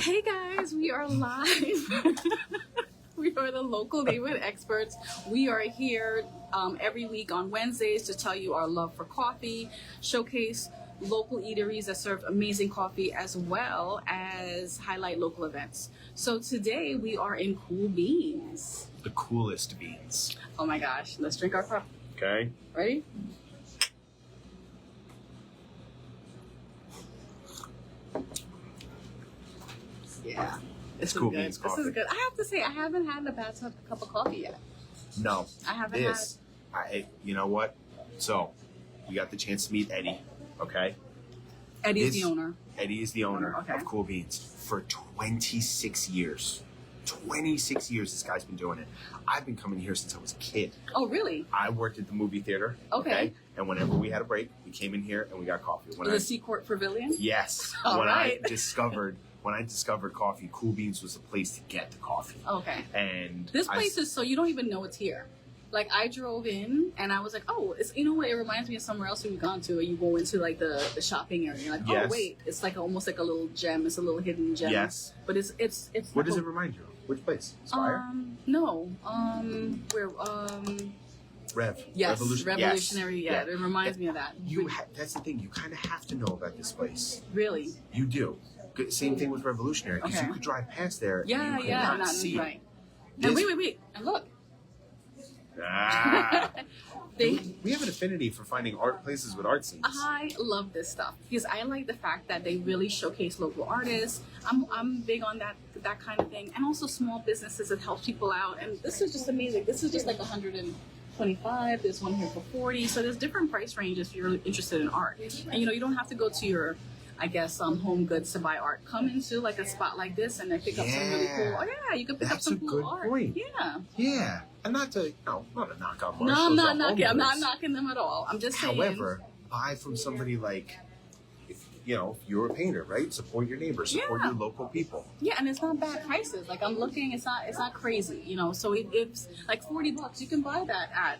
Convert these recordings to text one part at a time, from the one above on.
Hey guys, we are live. We are the local neighborhood experts. We are here every week on Wednesdays to tell you our love for coffee, showcase local eateries that serve amazing coffee, as well as highlight local events. So today we are in Cool Beans. The coolest beans. Oh my gosh, let's drink our cup. Okay. Ready? Yeah. This is Cool good. Beans This coffee. is good. I have to say, I haven't had a bad cup of coffee yet. No. I haven't You know what? So, you got the chance to meet Eddie, okay? Eddie's the owner. Eddie is the owner Okay. of Cool Beans for 26 years. 26 years this guy's been doing it. I've been coming here since I was a kid. Oh, really? I worked at the movie theater. Okay. And whenever we had a break, we came in here and we got coffee. The Seacourt Pavilion? Yes. All when right. I discovered coffee, Cool Beans was the place to get the coffee. Okay. And This place is so you don't even know it's here. Like, I drove in and I was like, oh, it's, you know what? It reminds me of somewhere else we've gone to. You go into like the shopping area. You're like, Yes. oh wait, it's like almost like a little gem. It's a little hidden gem. Yes. But it's. What does it remind you of? Which place? Spire? No. Where Rev. Yes, Revolution- revolutionary. yes. Yeah, it reminds me of that. That's the thing. You kind of have to know about this place. Really? You do. Same thing with Revolutionary, because Okay. you could drive past there. Yeah, and you could yeah. not see right. it. And wait. And look. Ah. They. We have an affinity for finding art places with art scenes. I love this stuff because I like the fact that they really showcase local artists. I'm big on that kind of thing, and also small businesses that help people out. And this is just amazing. This is just like 125. There's one here for 40. So there's different price ranges if you're interested in art. And you don't have to go to your, I guess, Home Goods to buy art. Come into like a spot like this and then pick up some really cool. Oh yeah, you can pick up some cool art. That's a good point. Yeah. Yeah, and not to not a knock on Marshalls. No, I'm not or knocking. I'm Home not Goods. knocking them at all. I'm just saying. However, buy from somebody like, if you're a painter, right? Support your neighbors, support Yeah. your local people. Yeah, and it's not bad prices. Like, I'm looking, it's not crazy, So it's like $40. You can buy that at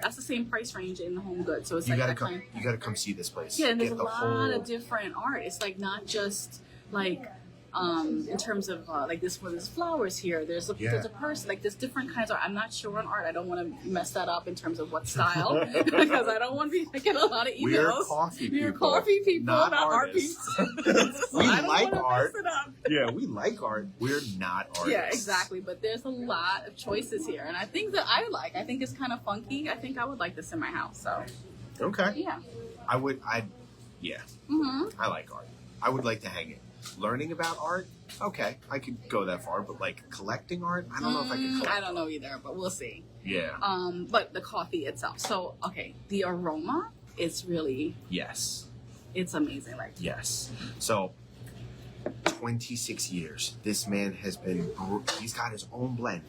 that's the same price range in the Home Goods. So it's You like gotta that come. kind. You gotta come see this place. Yeah, and there's Get a the lot whole- of different art. It's like not just like in terms of like this one, there's flowers here. There's a person. Like there's different kinds of art. I'm not sure on art. I don't want to mess that up in terms of what style because I don't want to be getting a lot of emails. We're coffee people. We're coffee people, not art artists. people. So We I don't like wanna art. mess it up. Yeah, we like art. We're not artists. Yeah, exactly. But there's a lot of choices here, and I think that I think it's kind of funky. I think I would like this in my house. So Okay. yeah. Yeah. Mhm. I like art. I would like to hang it. Learning about art, okay, I could go that far, but like collecting art, I don't know if I could collect. I don't know either, but we'll see. Yeah. But the coffee itself. So okay, the aroma is really Yes. it's amazing. Like Yes. So, 26 years. This man has been. He's got his own blend.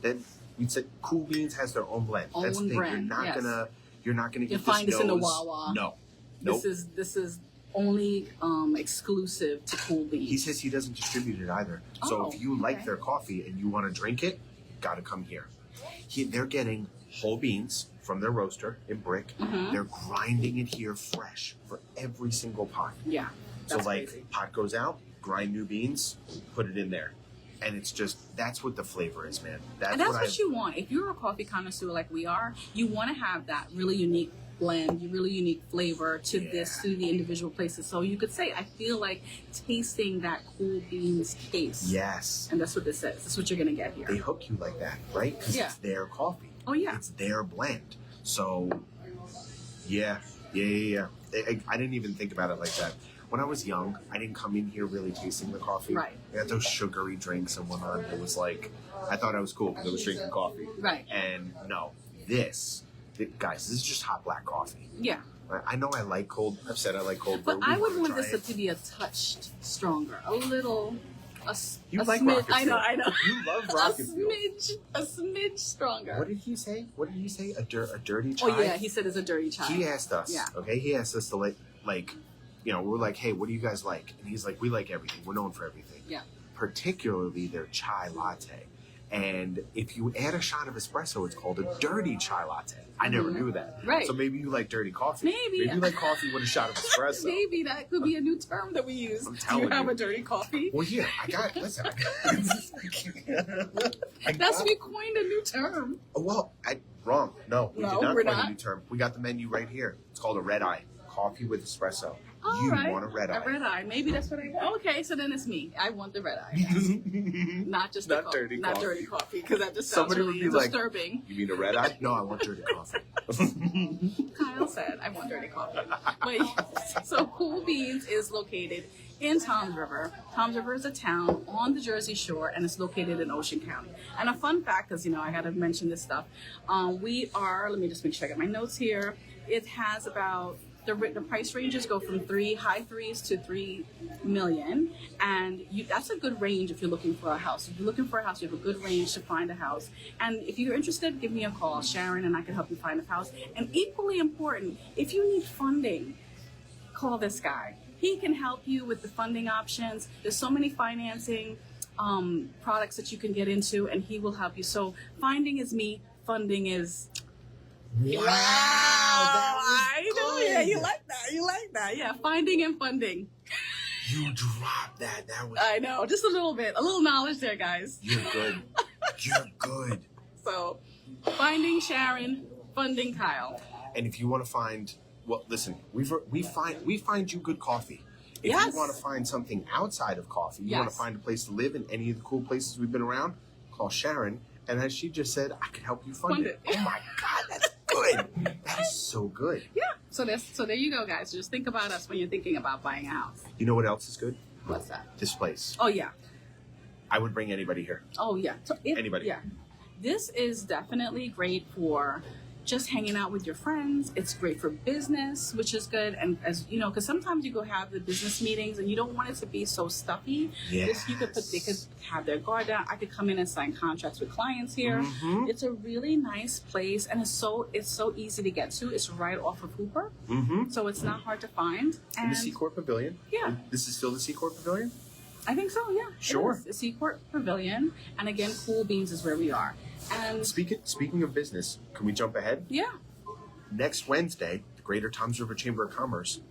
Then we said Cool Beans has their own blend. That's the Own thing. brand, yes. You're not gonna You'll get find this in the nose- Wawa. No. Nope. this is only exclusive to Cool Beans. He says he doesn't distribute it either. So Oh, if you like okay. their coffee and you want to drink it, gotta come here. They're getting whole beans from their roaster in brick. Mhm. They're grinding it here fresh for every single pot. Yeah. So That's like crazy. pot goes out, grind new beans, put it in there. And it's just, that's what the flavor is, man. And that's what you want. If you're a coffee connoisseur like we are, you want to have that really unique blend, really unique flavor to the individual places. So you could say, I feel like tasting that Cool Beans taste. Yes. And that's what this is. That's what you're going to get here. They hook you like that, right? Because Yeah. it's their coffee. Oh, yeah. It's their blend. So, yeah. I didn't even think about it like that. When I was young, I didn't come in here really tasting the coffee. Right. I had those sugary drinks and whatnot. It was like, I thought I was cool because I was drinking coffee. Right. And no, guys, this is just hot black coffee. Yeah. I know I like cold. I've said I like cold brew. But I We would wanna want try this it. to be a touch stronger. A little, You a like smidge. rocket I know. fuel. You love rocket fuel. A smidge stronger. What did he say? A dirty chai? Oh, yeah. He said it's a dirty chai. He asked us. Yeah. Okay. He asked us to we're like, hey, what do you guys like? And he's like, we like everything. We're known for everything. Yeah. Particularly their chai latte. And if you add a shot of espresso, it's called a dirty chai latte. I never knew that. Right. So maybe you like dirty coffee. Maybe you like coffee with a shot of espresso. Maybe that could be a new term that we use. I'm telling you. Do you have a dirty coffee? Well, here, listen. We coined a new term. Wrong. No, we did not we're coin not. a new term. We got the menu right here. It's called a red eye. Coffee with espresso. All you right. want a red eye. A red eye. Maybe that's what I... Okay, so then it's me. I want the red eye. Yes. Not just Not dirty Not coffee. dirty coffee, because that just sounds Somebody really would be disturbing. Like, you mean a red eye? No, I want dirty coffee. Kyle said, I want dirty coffee. But, so Cool Beans is located in Toms River. Toms River is a town on the Jersey Shore, and it's located in Ocean County. And a fun fact, because, I got to mention this stuff. We are, let me just make sure I got my notes here. It has about... The price ranges go from high threes to $3 million, and that's a good range if you're looking for a house. If you're looking for a house, you have a good range to find a house. And if you're interested, give me a call, Sharon, and I can help you find a house. And equally important, if you need funding, call this guy. He can help you with the funding options. There's so many financing products that you can get into, and he will help you. So finding is me, funding is... Wow, I know. good. Yeah, you like that. Yeah, finding and funding. You dropped that. That was. I know, just a little bit, a little knowledge there, guys. You're good. You're good. So, finding Sharon, funding Kyle. And if you want to find, well, listen, we find you good coffee. If Yes. you want to find something outside of coffee, you want to Yes. find a place to live in any of the cool places we've been around, call Sharon. And as she just said, I can help you fund it. Oh my God, that's good. That is so good. Yeah. So there you go, guys. Just think about us when you're thinking about buying a house. You know what else is good? What's that? This place. Oh yeah. I would bring anybody here. Oh yeah. So Anybody. Yeah. This is definitely great for just hanging out with your friends. It's great for business, which is good. And as you know, because sometimes you go have the business meetings and you don't want it to be so stuffy. Yes. They could have their guard down. I could come in and sign contracts with clients here. Mm-hmm. It's a really nice place, and it's so easy to get to. It's right off of Hooper, Mm-hmm. so it's not hard to find. In the Seacourt Pavilion. Yeah. This is still the Seacourt Pavilion? I think so. Yeah. Sure. It is. The Seacourt Pavilion, and again, Cool Beans is where we are. And Speaking of business, can we jump ahead? yeah. Next Wednesday, the Greater Toms River Chamber of Commerce,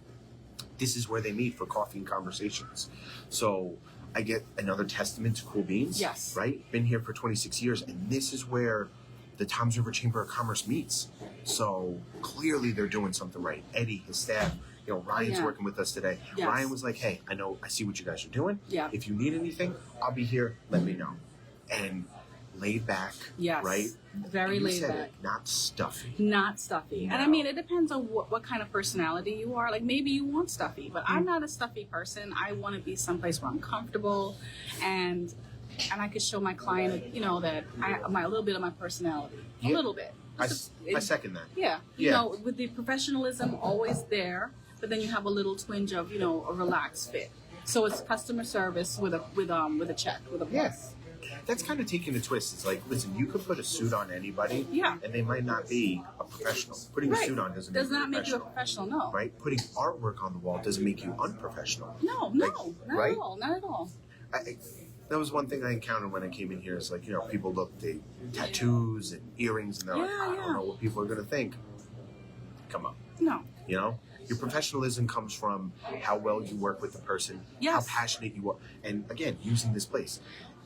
this is where they meet for coffee and conversations. So I get another testament to Cool Beans. Yes. Right? Been here for 26 years, and this is where the Toms River Chamber of Commerce meets. So clearly they're doing something right. Eddie, his staff, Ryan's Yeah. working with us today. Yes. Ryan was like, hey, I see what you guys are doing. Yeah. If you need anything, I'll be here. Let me know. And laid back, Yes. right? Very You laid said back. it, not stuffy. Not stuffy. And I No. mean, it depends on what kind of personality you are. Like, maybe you want stuffy, but I'm not a stuffy person. I want to be someplace where I'm comfortable and I could show my client, that a little bit of my personality. A Yeah. little bit. I second that. Yeah. Yeah. With the professionalism always there, but then you have a little twinge of, a relaxed fit. So it's customer service with a check, with a plus. Yes. That's kind of taking a twist. It's like, listen, you could put a suit on anybody, Yeah. and they might not be a professional. Putting a Right. suit on does not make you a professional, no. Right? Putting artwork on the wall doesn't make you unprofessional. No, Like, not right? at all. Not at all. That was one thing I encountered when I came in here. Is like, people look, they tattoos and earrings, and they're like, I don't know what people are going to think. Come on. No. Your professionalism comes from how well you work with the person, Yes. how passionate you are. And again, using this place.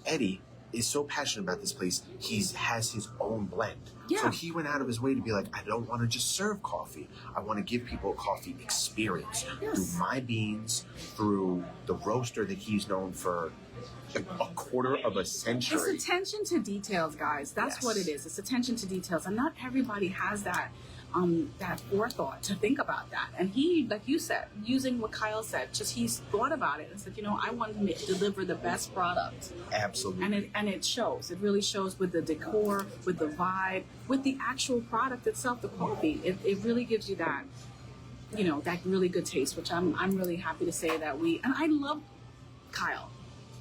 Eddie is so passionate about this place, he has his own blend. Yeah. So he went out of his way to be like, I don't want to just serve coffee. I want to give people a coffee experience Yes. through my beans, through the roaster that he's known for a quarter of a century. It's attention to details, guys. That's Yes. what it is. It's attention to details, and not everybody has that forethought to think about that. And he, like you said, using what Kyle said, he's thought about it and said, I want to deliver the best product, Absolutely. and it shows. It really shows with the decor, with the vibe, with the actual product itself, the coffee. It really gives you that, that really good taste, which I'm really happy to say that and I love Kyle.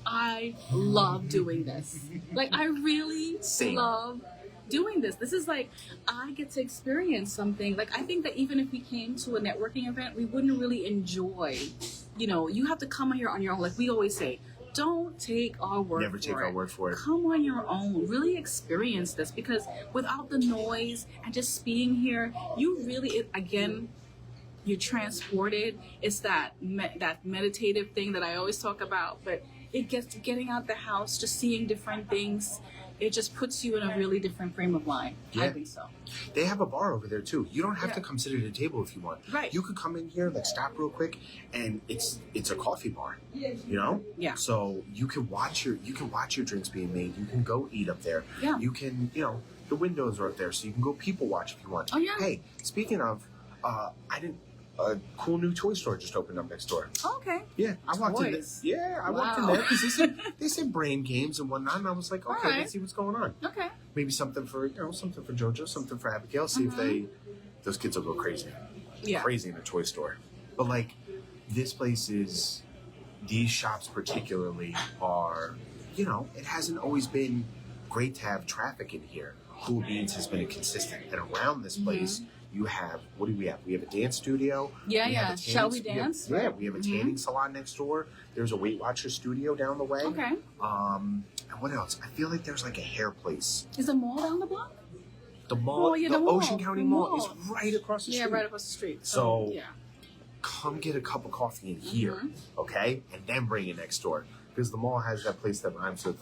I love doing this. Like, I really Same. love doing this. This is like, I get to experience something. Like, I think that even if we came to a networking event, we wouldn't really enjoy, you have to come here on your own. Like we always say, Don't take our word Never for take it. our word for it. Come on your own. Really experience this, because without the noise and just being here, you really, again, you're transported. It's that meditative thing that I always talk about, but it gets getting out the house, just seeing different things. It just puts you in a really different frame of mind. Yeah. I think so. They have a bar over there too. You don't have to come sit at a table if you want. Right. You could come in here, like stop real quick, and it's a coffee bar. You know? Yeah. So you can watch your drinks being made. You can go eat up there. Yeah. You can, the windows are up there, so you can go people watch if you want. Oh yeah. Hey, speaking of, a cool new toy store just opened up next door. Oh, okay. Yeah, I walked in there. Toys. Yeah, I walked in Wow. there because they said brain games and whatnot, and I was like, okay, All right. let's see what's going on. Okay. Maybe something for JoJo, something for Abigail. See if those kids will go crazy. Yeah. Crazy in a toy store. But like, these shops particularly are, it hasn't always been great to have traffic in here. Cool Beans has been consistent, and around this place. You have, what do we have? We have a dance studio. Yeah, We have a Shall we tanning- dance? Yeah, we have a tanning salon next door. There's a Weight Watcher studio down the way. Okay. And what else? I feel like there's like a hair place. Is the mall down the block? The mall, Oh, yeah, the the mall. Ocean County The Mall mall. is right across the street. Yeah, right across the street. So- yeah. Come get a cup of coffee in here, okay? And then bring it next door. Because the mall has that place that rhymes with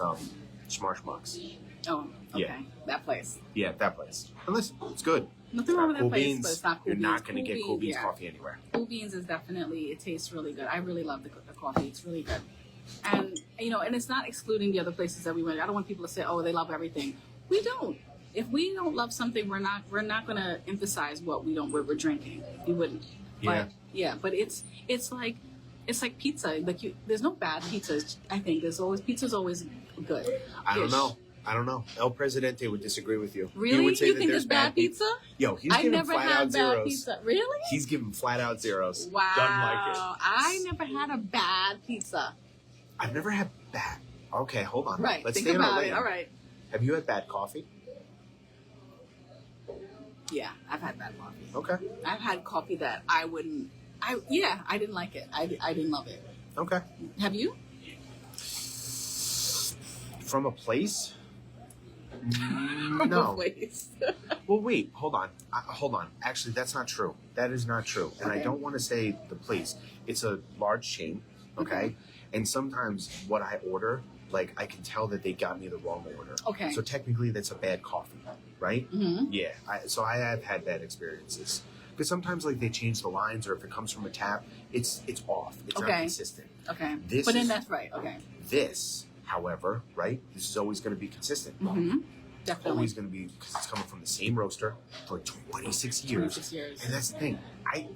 Schmarshmucks. Oh, okay. Yeah. That place. Yeah, that place. And listen, it's good. Nothing wrong with that Cool place, Beans, but it's not Cool you're Beans. not going to Cool get Cool Beans, Beans yeah. coffee anywhere. Cool Beans is definitely, it tastes really good. I really love the coffee. It's really good. And, and it's not excluding the other places that we went. I don't want people to say, oh, they love everything. We don't. If we don't love something, we're not going to emphasize what we're drinking. We wouldn't. Yeah. But, yeah, but it's like pizza. Like there's no bad pizzas. I think pizza's always good. I don't know. El Presidente would disagree with you. Really? He would say You that think there's it's bad pizza? Yo, he's I giving never flat had out bad zeros. pizza. Really? He's giving flat out zeros. Wow. Doesn't like it. I never had a bad pizza. I've never had bad. Okay, hold on. Right. Let's Think stay on about our it. lane. All right. Have you had bad coffee? Yeah, I've had bad coffee. Okay. I've had coffee that I didn't like it. I didn't love it. Okay. Have you? From a place? From No. a place. Well, wait. Hold on. Hold on. Actually, that's not true. That is not true. And I Okay. don't want to say the place. It's a large chain. Okay. And sometimes what I order, like, I can tell that they got me the wrong order. Okay. So technically, that's a bad coffee, right? Mm-hmm. Yeah. So I have had bad experiences. Because sometimes, like, they change the lines, or if it comes from a tap, it's off. It's not Okay. consistent. Okay. This but then is- that's right. Okay. This, however, right? This is always going to be consistent. Mm-hmm. Definitely. Always going to be, because it's coming from the same roaster for 26 years. 26 years. And that's the thing.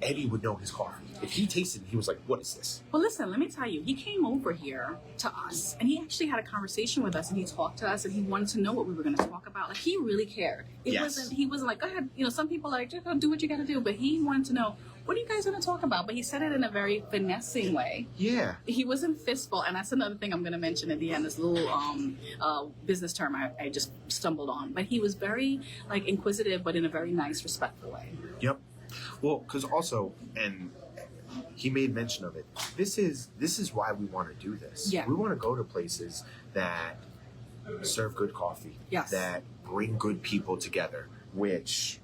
Eddie would know his coffee. If he tasted it, he was like, what is this? Well, listen, let me tell you, he came over here to us and he actually had a conversation with us and he talked to us and he wanted to know what we were going to talk about. Like, he really cared. He wasn't like, go ahead. Some people are like, just go do what you got to do. But he wanted to know, what are you guys going to talk about? But he said it in a very finessing way. Yeah. He wasn't fistful. And that's another thing I'm going to mention at the end, this little business term I just stumbled on. But he was very, like, inquisitive, but in a very nice, respectful way. Yep. Well, because also, and he made mention of it, this is why we want to do this. Yeah. We want to go to places that serve good coffee. Yes. That bring good people together. Which,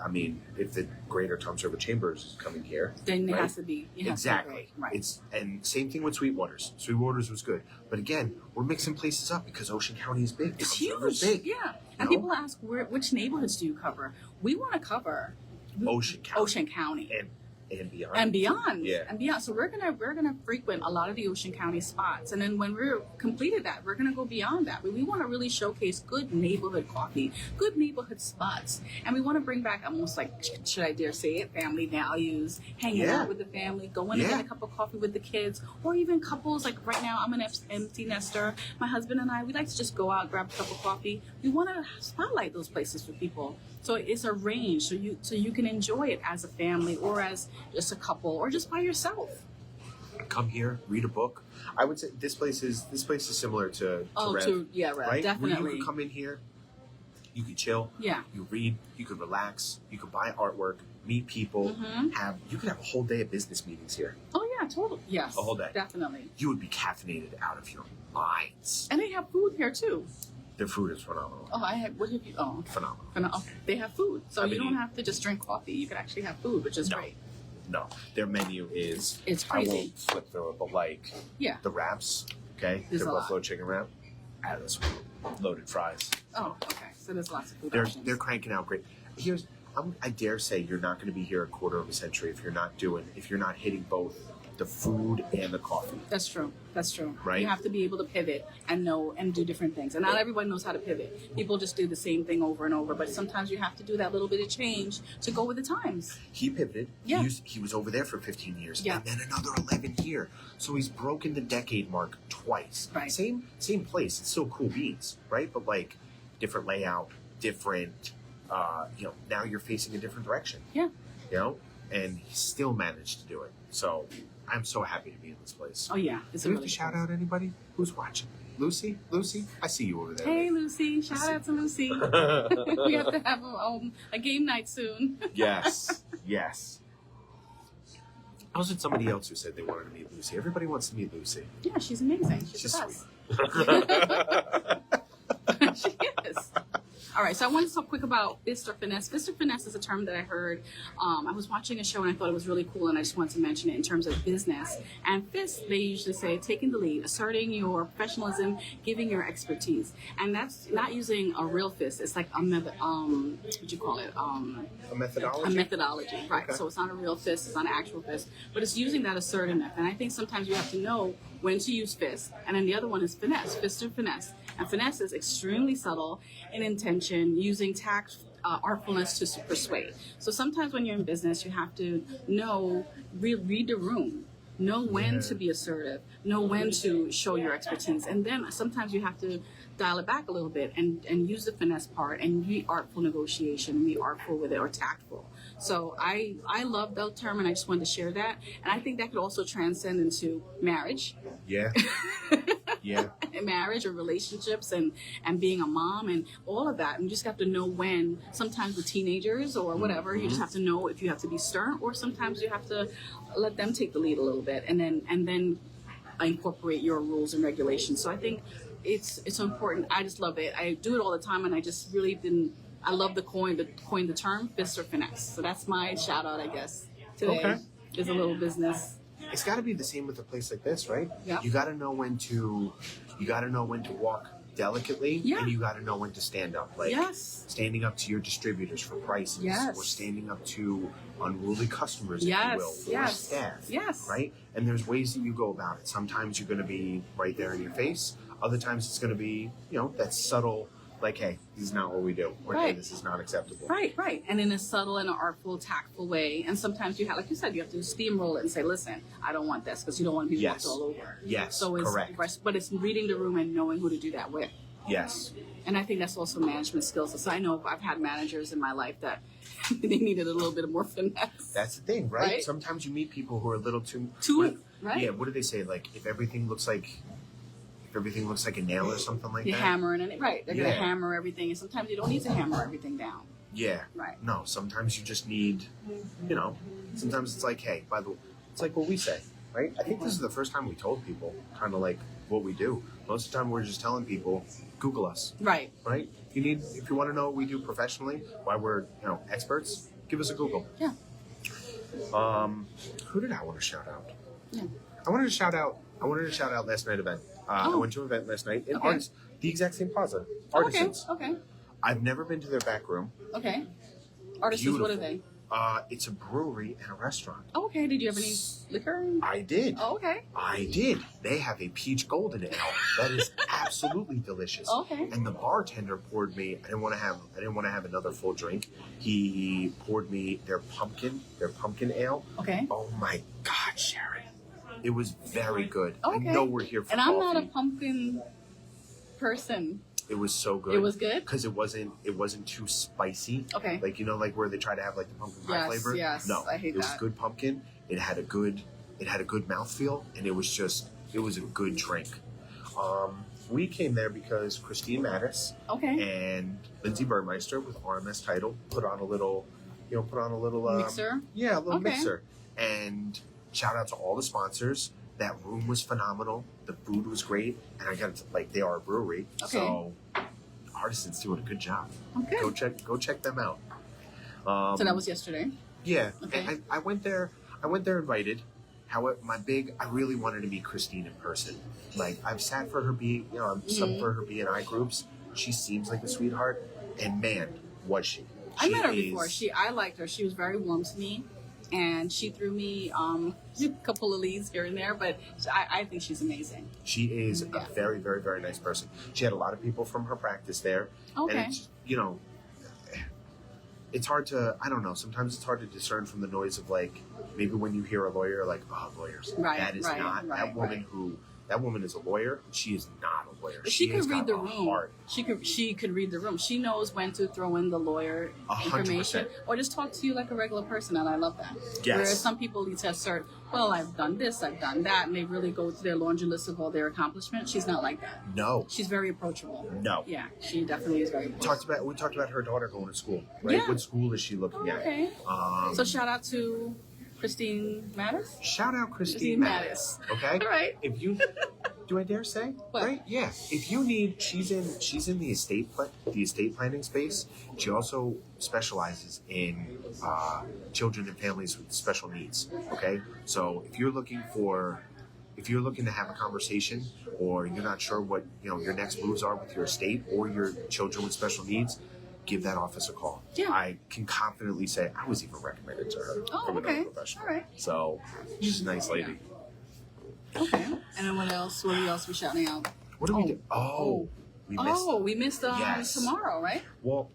I mean, if the Greater Tom Server Chambers is coming here, Then right? it has to be. It has to be Exactly. great. Right. And same thing with Sweetwater's. Sweetwater's was good, but again, we're mixing places up because Ocean County is big. It's Tom Server's huge. big. Yeah. And know? people ask, which neighborhoods do you cover? We want to cover Ocean County. Ocean County. And beyond. And beyond. Yeah. And beyond. So we're gonna frequent a lot of the Ocean County spots. And then when we're completed that, we're gonna go beyond that. We want to really showcase good neighborhood coffee, good neighborhood spots. And we want to bring back almost like, should I dare say it, family values, hanging out with the family, going to get a cup of coffee with the kids, or even couples. Like right now, I'm an empty nester. My husband and I, we like to just go out, grab a cup of coffee. We want to spotlight those places for people. So it's a range, so you can enjoy it as a family, or as just a couple, or just by yourself. Come here, read a book. I would say this place is similar to Rev, Rev, right? definitely. Where you could come in here, you could chill, Yeah. you read, you could relax, you could buy artwork, meet people, Mm-hmm. you could have a whole day of business meetings here. Oh totally. Yes. A whole day. Definitely. You would be caffeinated out of your minds. And they have food here too. Their food is phenomenal. Oh, what have you? Oh, Phenomenal. okay. They have food, so you don't have to just drink coffee. You can actually have food, which is great. No, their menu is. It's crazy. I won't flip through it, but like the wraps. Okay, There's their a buffalo lot. chicken wrap. Add this loaded fries. Oh, okay. So there's lots of food They're options. cranking out great. I dare say you're not going to be here a quarter of a century if you're not hitting both the food and the coffee. That's true. Right? You have to be able to pivot and know and do different things. And not everyone knows how to pivot. People just do the same thing over and over. But sometimes you have to do that little bit of change to go with the times. He pivoted. Yeah. He was over there for 15 years. Yeah. And then another 11 here. So he's broken the decade mark twice. Right. Same place. It's still cool beans, right? But like different layout, different, now you're facing a different direction. Yeah. And he still managed to do it. So I'm so happy to be in this place. Oh, yeah. It's Do a we have really to shout place. out anybody who's watching? Lucy, I see you over there. Hey, Lucy. Shout out to Lucy. We have to have a game night soon. Yes. I was with somebody else who said they wanted to meet Lucy. Everybody wants to meet Lucy. Yeah, she's amazing. She's the best. She is. All right, so I want to talk quick about fist or finesse. Fist or finesse is a term that I heard. I was watching a show and I thought it was really cool, and I just wanted to mention it in terms of business. And fist, they usually say taking the lead, asserting your professionalism, giving your expertise. And that's not using a real fist. It's like a what'd you call it? A methodology? A methodology, right. Okay. So it's not a real fist, it's not an actual fist, but it's using that assertiveness. And I think sometimes you have to know when to use fist. And then the other one is finesse, fist or finesse. And finesse is extremely subtle in intention, using tact, artfulness to persuade. So sometimes when you're in business, you have to know, read the room, know when to be assertive, know when to show your expertise. And then sometimes you have to dial it back a little bit and use the finesse part and be artful negotiation, be artful with it or tactful. So I love that term, and I just wanted to share that. And I think that could also transcend into marriage. Yeah. Yeah. Marriage or relationships and being a mom and all of that. And you just have to know when, sometimes with teenagers or whatever, you just have to know if you have to be stern, or sometimes you have to let them take the lead a little bit and then incorporate your rules and regulations. So I think it's important. I just love it. I do it all the time, and I just really I love the coin the term fist or finesse. So that's my shout out, I guess, today. Okay. Is a little business. It's got to be the same with a place like this, right? Yeah. You got to know when to walk delicately, Yeah. and you got to know when to stand up. Like standing up to your distributors for prices, Yes. or standing up to unruly customers, Yes. if you will, or Yes. staff. Yes. Right? And there's ways that you go about it. Sometimes you're going to be right there in your face. Other times it's going to be, that subtle, like, hey, this is not what we do. Or, hey, Right. this is not acceptable. Right. And in a subtle and an artful, tactful way. And sometimes you have, like you said, you have to steamroll it and say, listen, I don't want this, because you don't want to be walked all over. Yes, So it's, correct. But it's reading the room and knowing who to do that with. Yes. And I think that's also management skills. So I know I've had managers in my life that they needed a little bit more finesse. That's the thing, right? Right? Sometimes you meet people who are a little too right? Yeah, what do they say? Like, if everything looks like a nail or something like You're that. hammering it, right? They're gonna Yeah. hammer everything, and sometimes you don't need to hammer everything down. Yeah. Right. No, sometimes you just need, sometimes it's like, hey, it's like what we say, right? I think this is the first time we told people kind of like what we do. Most of the time we're just telling people, Google us, Right. right? If you want to know what we do professionally, why we're, experts, give us a Google. Yeah. Who did I want to shout out? Yeah. I wanted to shout out last night event. I went to an event last night in Artists, the exact same plaza. Artisans. Okay. I've never been to their back room. Okay. Artisans, what are they? It's a brewery and a restaurant. Oh, okay. Did you have any liquor? I did. Oh, okay. I did. They have a peach golden ale that is absolutely delicious. Okay. And the bartender poured me. I didn't want to have another full drink. He poured me their pumpkin ale. Okay. Oh my God, Sharon! It was very good. Okay. I know we're here for And coffee. I'm not a pumpkin person. It was so good. It was good? because it wasn't too spicy. Okay. Like like where they try to have like the pumpkin pie flavor. Yes, No, I hate it was that. good pumpkin. It had a good mouthfeel, and it was a good drink. We came there because Christine Mattis Okay. and Lindsay Burmeister with RMS Title put on a little Mixer? Yeah, a little Okay. mixer. And shout out to all the sponsors. That room was phenomenal. The food was great, and I got to, like, they are a brewery, so Artisan's doing a good job. Okay. Go check them out. So that was yesterday. Yeah. Okay. And I went there invited. However, I really wanted to meet Christine in person. Like, I've sat for her I've subbed for her B&I groups. She seems like a sweetheart, and man, was she. I met her before. I liked her. She was very warm to me. And she threw me a couple of leads here and there, but I think she's amazing. She is a very, very, very nice person. She had a lot of people from her practice there. Okay. And it's, it's hard to, I don't know, sometimes it's hard to discern from the noise of, like, maybe when you hear a lawyer, like, oh, lawyers. Right, that is not. That woman is a lawyer. She is not a lawyer. She could read the room. Heart. She could read the room. She knows when to throw in the lawyer 100%. information or just talk to you like a regular person, and I love that. Yes. Whereas some people need to assert, well, I've done this, I've done that, and they really go to their laundry list of all their accomplishments. She's not like that. No. She's very approachable. No. Yeah, she definitely is very approachable. We talked about her daughter going to school, right? Yeah. What school is she looking at? Okay. So shout out to Christine Mattis. Shout out Christine Mattis. Okay. All right. If you do, I dare say, what? Right? Yeah. If you need, she's in the estate planning space. She also specializes in children and families with special needs. Okay. So if you're looking to have a conversation, or you're not sure what your next moves are with your estate or your children with special needs, give that office a call. Yeah. I can confidently say I was even recommended to her from another professional. All right. So she's a nice lady. Okay. And then what else? What else we shouting out? What do we do? We missed tomorrow, right? Well,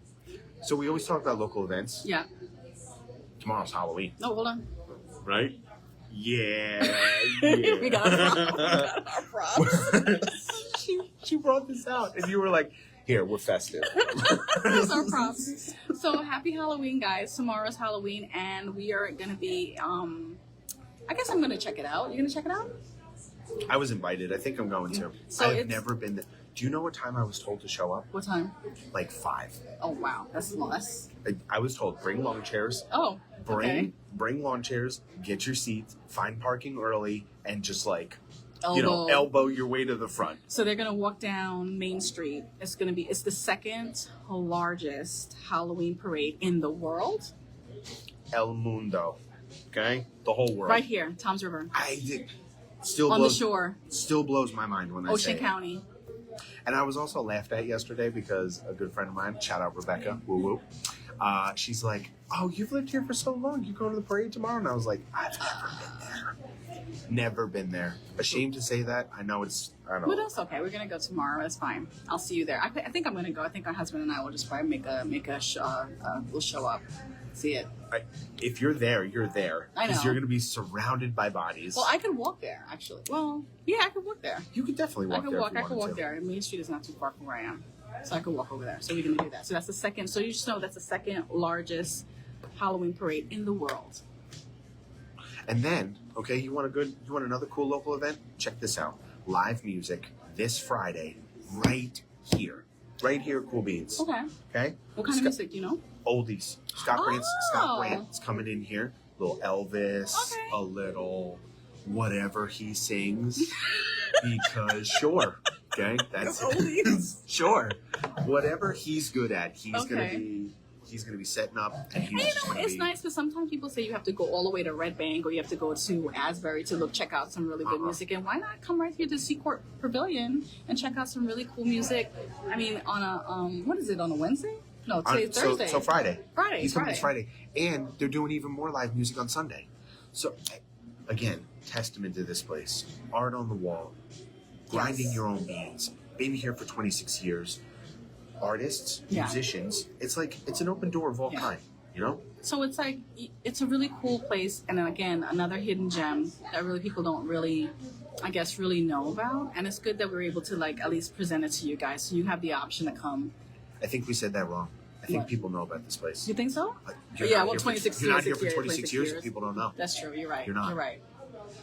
so we always talk about local events. Yeah. Tomorrow's Halloween. No, hold on. Right? Yeah. We got our props. She brought this out, and you were like, here, we're festive. That's our props. So happy Halloween, guys. Tomorrow's Halloween, and we are going to be, I guess I'm going to check it out. You going to check it out? I was invited. I think I'm going to. So I've never been there. Do you know what time I was told to show up? What time? Like 5. Oh, wow. That's less. I was told, bring lawn chairs. Oh, okay. Bring lawn chairs, get your seats, find parking early, and just like, elbow your way to the front. So they're going to walk down Main Street. It's the second largest Halloween parade in the world. El Mundo. Okay? The whole world. Right here, Tom's River. The shore. Still blows my mind when I say Ocean County. And I was also laughed at yesterday because a good friend of mine, shout out Rebecca, woo woo, she's like, oh, you've lived here for so long, you going to the parade tomorrow? And I was like, I've never been there. Ashamed to say that. I know I don't know. But that's okay. We're going to go tomorrow. That's fine. I'll see you there. I think I'm going to go. I think my husband and I will just probably we'll show up. See it. If you're there, you're there. I know. Because you're going to be surrounded by bodies. Well, I could walk there, actually. Well, yeah, I could walk there. You could definitely walk there. I could walk there. Main Street is not too far from where I am. So I could walk over there. So we're going to do that. So that's the second. So you just know that's the second largest Halloween parade in the world. And then, okay, you want another cool local event? Check this out. Live music this Friday right here at Cool Beans. Okay? What kind of music, do you know? Oldies. Scott Grant's coming in here. A little Elvis, a little whatever he sings. Because sure. Okay? That's oldies. Sure. Whatever he's good at, he's gonna be setting up. And it's nice because sometimes people say you have to go all the way to Red Bank or you have to go to Asbury to check out some really good music. And why not come right here to Seacourt Pavilion and check out some really cool music? I mean, on a what is it, on a Wednesday? No, today's Thursday. So Friday. He's coming this Friday. And they're doing even more live music on Sunday. So, again, testament to this place. Art on the wall. Grinding your own beans. Been here for 26 years. Artists, musicians. It's like, it's an open door of all kind, you know? So it's like, it's a really cool place. And then again, another hidden gem that really people don't really, I guess, really know about. And it's good that we're able to like at least present it to you guys. So you have the option to come. I think we said that wrong. I think people know about this place. You think so? 26 years. You're not here for 26 years and people don't know. That's true. You're right. You're not. You're right.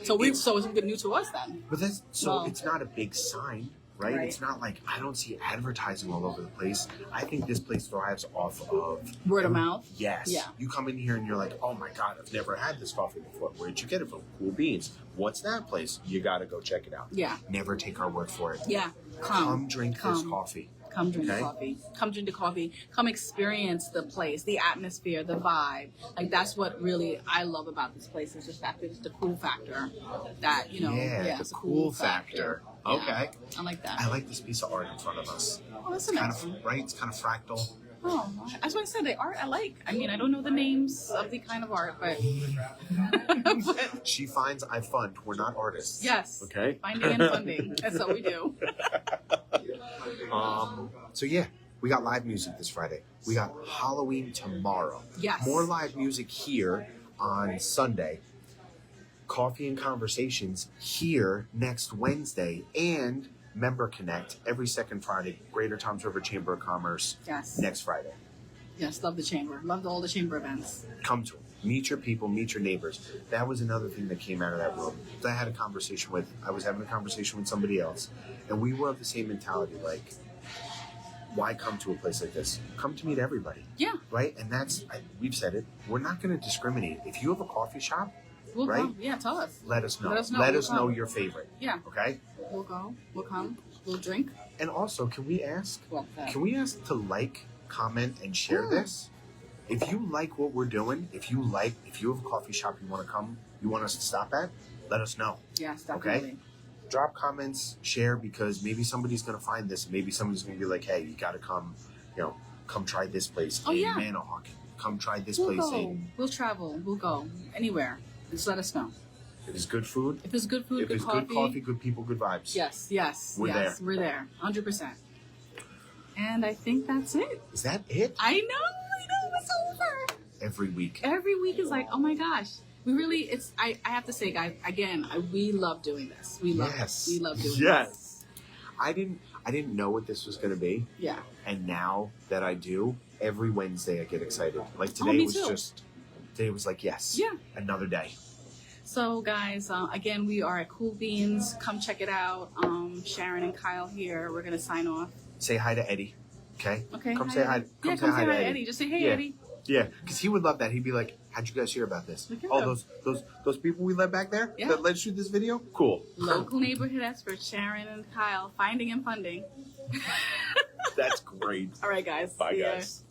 So it's new to us then. But it's not a big sign right? Right. It's not like I don't see advertising all over the place. I think this place thrives off of Word of mouth. Yes. Yeah. You come in here and you're like, oh my God, I've never had this coffee before. Where'd you get it from? Cool Beans. What's that place? You got to go check it out. Yeah. Never take our word for it. Yeah. Come drink this coffee. Come drink Okay? the coffee. Come drink the coffee. Come experience the place, the atmosphere, the vibe. Like that's what really I love about this place. Is just that it's the cool factor. That Yeah, the it's a cool factor. Yeah. Okay. I like that. I like this piece of art in front of us. Oh, that's Kind amazing. of, right? It's kind of fractal. Oh, that's why I said the art I like. I mean, I don't know the names of the kind of art, but, but She finds I fund. We're not artists. yes. Okay. Finding and funding. That's what we do. So yeah, we got live music this Friday. We got Halloween tomorrow. Yes. More live music here on Sunday. Coffee and Conversations here next Wednesday. And Member Connect every second Friday. Greater Toms River Chamber of Commerce Yes. next Friday. Yes, love the chamber. Love all the chamber events. Come to them. Meet your people, meet your neighbors. That was another thing that came out of that room. I had a conversation with, I was having a conversation with somebody else, and we were of the same mentality, like, why come to a place like this? Come to meet everybody, Yeah. right? And we've said it, we're not going to discriminate. If you have a coffee shop, We'll Right? come. Yeah, tell us. let us know. Let us know. Let We'll us know come. your favorite, Yeah. okay? We'll go. We'll come. We'll drink. And also, can we ask What to like, comment, and share this? If you like what we're doing, if you have a coffee shop you want to come, you want us to stop at, let us know. Yes, definitely. Drop comments, share, because maybe somebody's going to find this. Maybe somebody's going to be like, hey, you got to come, come try this place Oh, in yeah. Manahawk. Come try this We'll place go. in. We'll travel. We'll go. Anywhere. Just let us know. If it's good food, If it's good food, if good it's coffee. good coffee, good people, good vibes. Yes, yes. We're yes. there. We're there. 100%. And I think that's it. Is that it? I know. It's over. Every week. Every week is like, oh my gosh. We really, I have to say, guys, again, we love doing this. We love Yes. it. We love doing Yes. this. I didn't know what this was going to be. Yeah. And now that I do, every Wednesday I get excited. Like today me was too. today was like, yes. Yeah. Another day. So, guys, again, we are at Cool Beans. Come check it out. Sharon and Kyle here. We're going to sign off. Say hi to Eddie. Okay? Okay. Come say hi. Eddie. Come say hi to Eddie. Just say, hey, Yeah. Eddie. Yeah, because he would love that. He'd be like, how'd you guys hear about this? Look at Oh, him. those people we let back there Yeah. that let us shoot this video? Cool. Local neighborhood experts, Sharon and Kyle, finding and funding. That's great. All right, guys. Bye, See ya. guys.